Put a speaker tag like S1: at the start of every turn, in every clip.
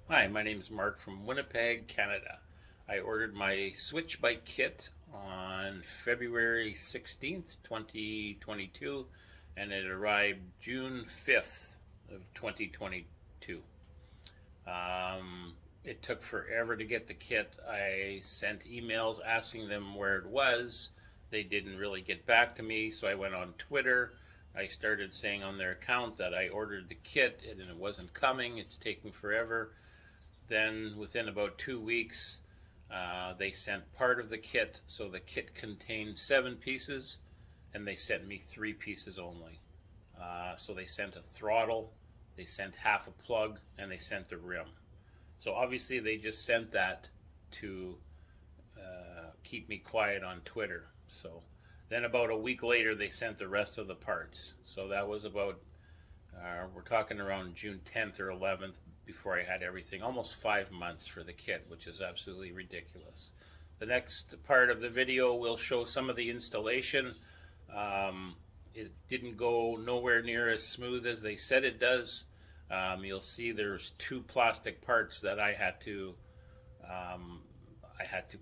S1: Hi, my name is Mark from Winnipeg, Canada. I ordered my Swytch bike kit on February 16th, 2022, and it arrived June 5th of 2022. It took forever to get the kit. I sent emails asking them where it was. They didn't really get back to me, so I went on Twitter. I started saying on their account that I ordered the kit and it wasn't coming. It's taking forever. Then, within about 2 weeks, they sent part of the kit. So the kit contained 7 pieces, and they sent me 3 pieces only. So they sent a throttle, they sent half a plug, and they sent a rim. So obviously, they just sent that to keep me quiet on Twitter. So then, about a week later, they sent the rest of the parts. So that was about we're talking around June 10th or 11th before I had everything. Almost 5 months for the kit, which is absolutely ridiculous. The next part of the video will show some of the installation. It didn't go nowhere near as smooth as they said it does. You'll see there's 2 plastic parts that I had to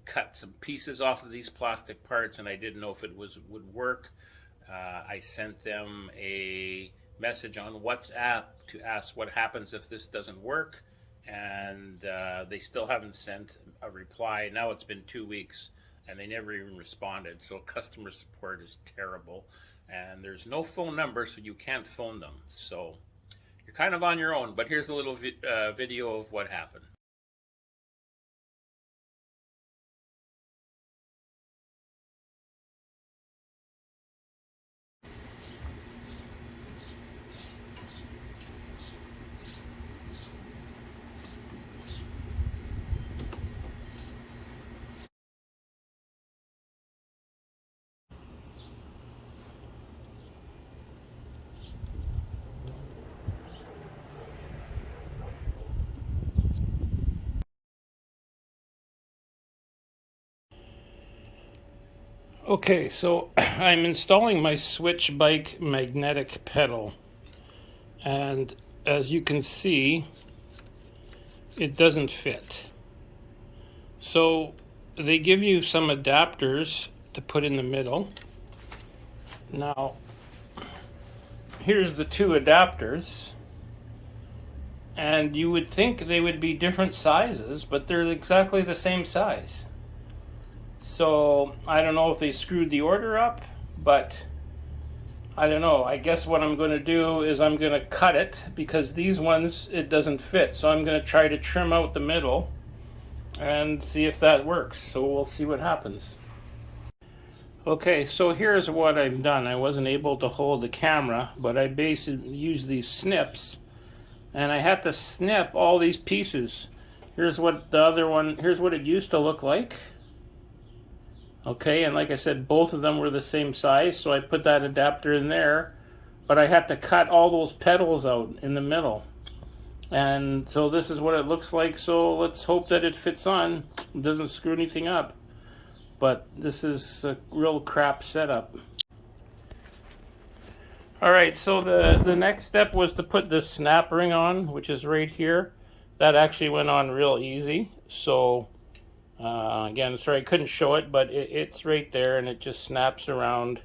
S1: cut some pieces off of these plastic parts, and I didn't know if it would work. I sent them a message on WhatsApp to ask what happens if this doesn't work, and they still haven't sent a reply. Now it's been 2 weeks, and they never even responded. So customer support is terrible, and there's no phone number, so you can't phone them. So you're kind of on your own. But here's a little video of what happened. Okay, so I'm installing my Swytch bike magnetic pedal, and as you can see, it doesn't fit. So they give you some adapters to put in the middle. Now, here's the 2 adapters, and you would think they would be different sizes, but they're exactly the same size. So I don't know if they screwed the order up, but I don't know. I guess what I'm going to do is I'm going to cut it, because these ones, it doesn't fit. So I'm going to try to trim out the middle and see if that works. So we'll see what happens. Okay, so here's what I've done. I wasn't able to hold the camera, but I basically used these snips, and I had to snip all these pieces. Here's what the other one, here's what it used to look like. Okay, and like I said, both of them were the same size, so I put that adapter in there, but I had to cut all those pedals out in the middle. And so this is what it looks like, so let's hope that it fits on. It doesn't screw anything up. But this is a real crap setup. Alright, so the next step was to put this snap ring on, which is right here. That actually went on real easy. So again, sorry I couldn't show it, but it's right there, and it just snaps around.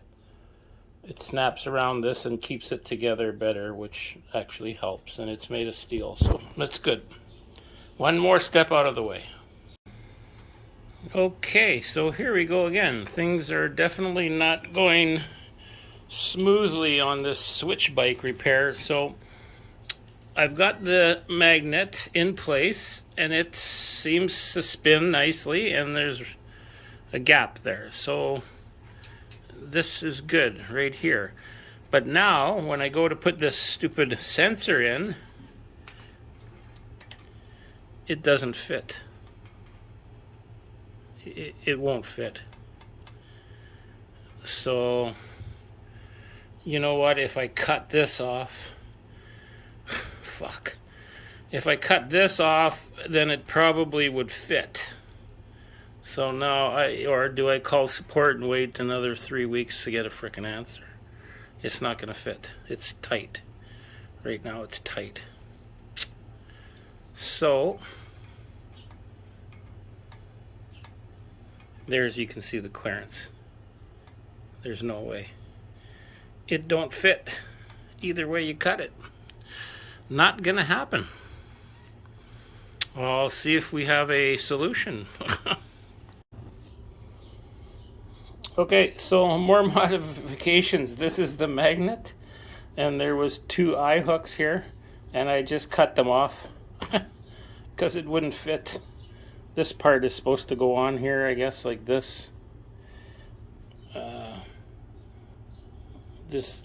S1: It snaps around this and keeps it together better, which actually helps, and it's made of steel, so that's good. One more step out of the way. Okay, so here we go again. Things are definitely not going smoothly on this Swytch bike repair. So I've got the magnet in place, and it seems to spin nicely, and there's a gap there. So this is good right here. But now, when I go to put this stupid sensor in, it doesn't fit. It won't fit. So, you know what? If I cut this off, fuck. If I cut this off, then it probably would fit. So now, or do I call support and wait another 3 weeks to get a frickin' answer? It's not gonna fit. It's tight. Right now it's tight. So there's, you can see the clearance. There's no way. It don't fit either way you cut it. Not gonna happen. I'll see if we have a solution. Okay, so more modifications. This is the magnet, and there was 2 eye hooks here, and I just cut them off because it wouldn't fit. This part is supposed to go on here, I guess, like this. This,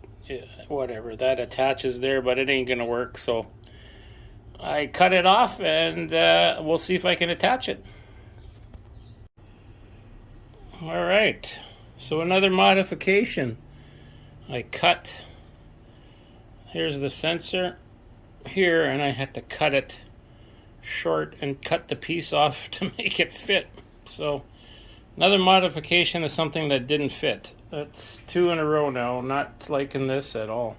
S1: whatever, that attaches there, but it ain't gonna work, so I cut it off, and we'll see if I can attach it. All right, so another modification. I cut, here's the sensor here, and I had to cut it short and cut the piece off to make it fit. So another modification is something that didn't fit. That's 2 in a row now, not liking this at all.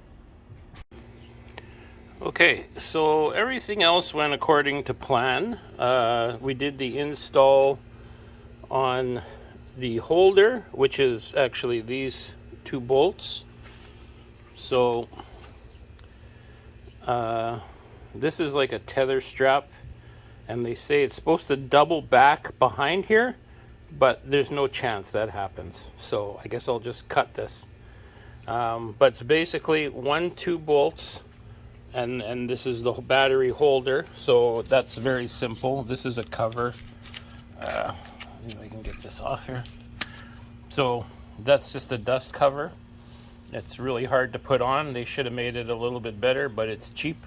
S1: Okay, so everything else went according to plan. We did the install on the holder, which is actually these 2 bolts. So this is like a tether strap, and they say it's supposed to double back behind here, but there's no chance that happens. So I guess I'll just cut this. But it's basically 2 bolts, and this is the battery holder. So that's very simple. This is a cover. Maybe I can get this off here. So that's just a dust cover. It's really hard to put on. They should have made it a little bit better, but it's cheap.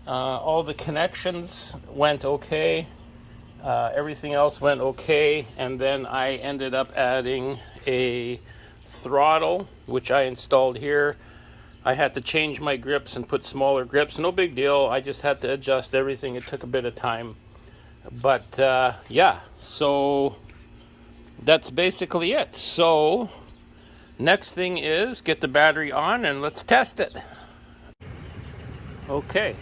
S1: All the connections went okay. Everything else went okay, and then I ended up adding a throttle, which I installed here. I had to change my grips and put smaller grips. No big deal. I just had to adjust everything. It took a bit of time. But yeah, so that's basically it. So next thing is get the battery on and let's test it. Okay,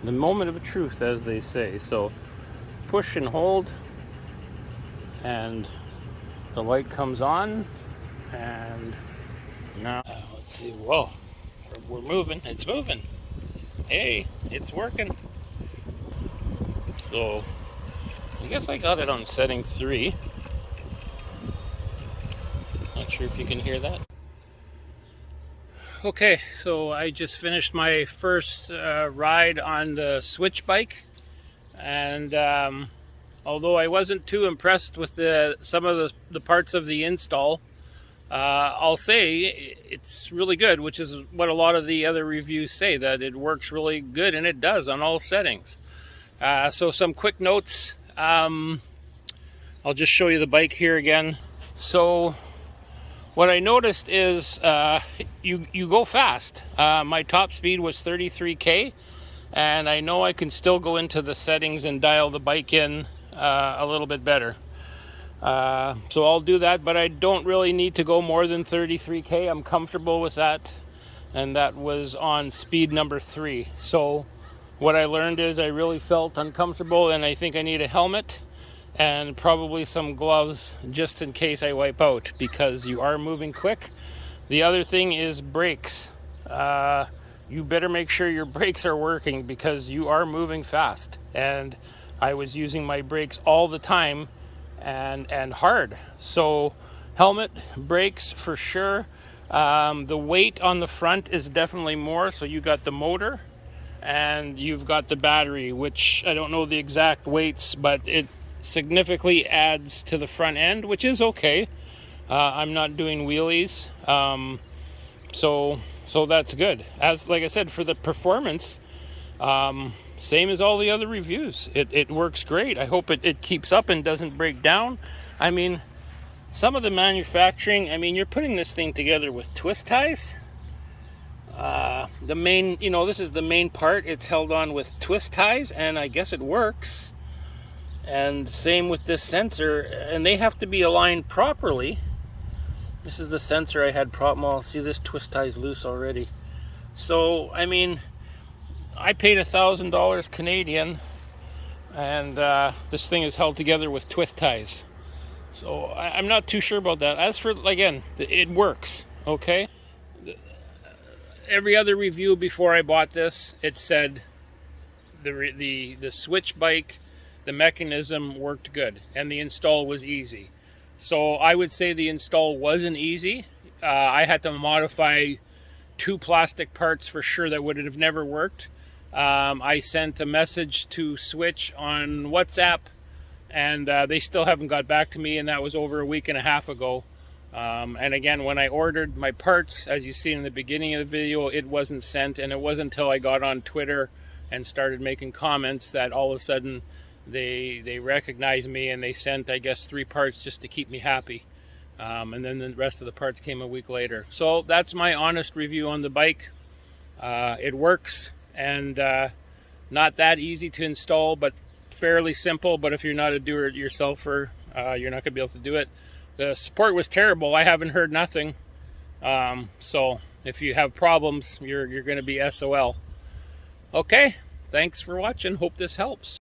S1: the moment of truth, as they say. So push and hold, and the light comes on, and now let's see. Whoa, we're moving. It's moving. Hey, it's working. So I guess I got it on setting 3. Not sure if you can hear that. Okay, so I just finished my first ride on the Swytch bike, and although I wasn't too impressed with some of the parts of the install, I'll say it's really good, which is what a lot of the other reviews say, that it works really good, and it does on all settings. So some quick notes. I'll just show you the bike here again. So what I noticed is you go fast. My top speed was 33k, and I know I can still go into the settings and dial the bike in a little bit better. So I'll do that, but I don't really need to go more than 33k. I'm comfortable with that, and that was on speed number 3. So what I learned is I really felt uncomfortable, and I think I need a helmet and probably some gloves just in case I wipe out, because you are moving quick. The other thing is brakes. You better make sure your brakes are working, because you are moving fast, and I was using my brakes all the time and hard. So helmet, brakes for sure. The weight on the front is definitely more, so you got the motor and you've got the battery, which I don't know the exact weights, but it significantly adds to the front end, which is okay. I'm not doing wheelies, so that's good. As like I said, for the performance, same as all the other reviews, it works great. I hope it keeps up and doesn't break down. I mean, some of the manufacturing, I mean, you're putting this thing together with twist ties. The main, this is the main part. It's held on with twist ties, and I guess it works. And same with this sensor, and they have to be aligned properly. This is the sensor I had problem. I'll see this twist tie's loose already. So, I mean, I paid $1,000 Canadian, and this thing is held together with twist ties. So I'm not too sure about that. As for, again, it works, okay? Every other review before I bought this, it said the Swytch bike, the mechanism worked good, and the install was easy. So I would say the install wasn't easy. I had to modify 2 plastic parts for sure that would have never worked. I sent a message to Swytch on WhatsApp, and they still haven't got back to me, and that was over a week and a half ago. And again, when I ordered my parts, as you see in the beginning of the video, it wasn't sent, and it wasn't until I got on Twitter and started making comments that all of a sudden they recognized me, and they sent, I guess, 3 parts just to keep me happy. And then the rest of the parts came a week later. So that's my honest review on the bike. It works, and not that easy to install, but fairly simple. But if you're not a do-it-yourselfer, you're not going to be able to do it. The support was terrible. I haven't heard nothing. So if you have problems, you're going to be SOL. Okay, thanks for watching. Hope this helps.